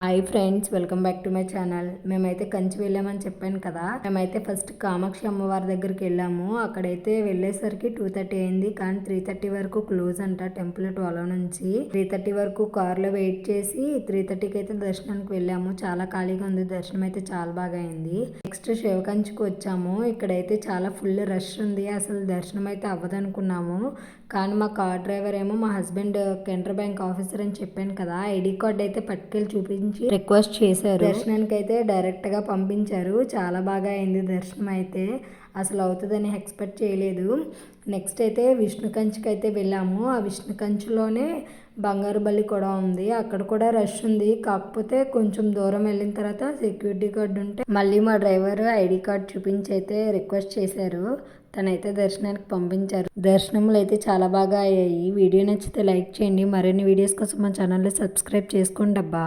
Hi friends, welcome back to my channel. మేమైతే కంచి వెళ్ళామని చెప్పాను కదా. మేమైతే ఫస్ట్ కామాక్షి అమ్మవారి దగ్గరికి వెళ్ళాము. అక్కడైతే వెళ్ళేసరికి 2:30 అయింది, కానీ 3:30 వరకు క్లోజ్ అంట టెంపుల్ 12 నుంచి. 3:30 వరకు కార్లో వెయిట్ చేసి 3:30కి అయితే దర్శనానికి వెళ్ళాము. చాలా ఖాళీగా ఉంది, దర్శనం అయితే చాలా బాగా అయింది. నెక్స్ట్ శివకంచికి వచ్చాము. ఇక్కడైతే చాలా ఫుల్ రష్ ఉంది, అసలు దర్శనం అయితే అవ్వదనుకున్నాము. కానీ మా కార్ డ్రైవర్ ఏమో మా హస్బెండ్ కెనరా బ్యాంక్ ఆఫీసర్ అని చెప్పాను కదా, ఐడి కార్డ్ అయితే పట్టుకెళ్ళి చూపించి రిక్వెస్ట్ చేశారు. దర్శనానికి అయితే డైరెక్ట్ గా పంపించారు. చాలా బాగా అయింది దర్శనం అయితే, అసలు అవుతుందని ఎక్స్పెక్ట్ చేయలేదు. నెక్స్ట్ అయితే విష్ణు కంచికి అయితే వెళ్ళాము. ఆ విష్ణు కంచిలోనే బంగారు బల్లి కూడా ఉంది, అక్కడ కూడా రష్ ఉంది. కాకపోతే కొంచెం దూరం వెళ్ళిన తర్వాత సెక్యూరిటీ గార్డ్ ఉంటే మళ్ళీ మా డ్రైవర్ ఐడి కార్డ్ చూపించి అయితే రిక్వెస్ట్ చేశారు. తనైతే దర్శనానికి పంపించారు. దర్శనములు అయితే చాలా బాగా అయ్యాయి. వీడియో నచ్చితే లైక్ చేయండి. మరిన్ని వీడియోస్ కోసం మా ఛానల్ని సబ్స్క్రైబ్ చేసుకోండి అబ్బా.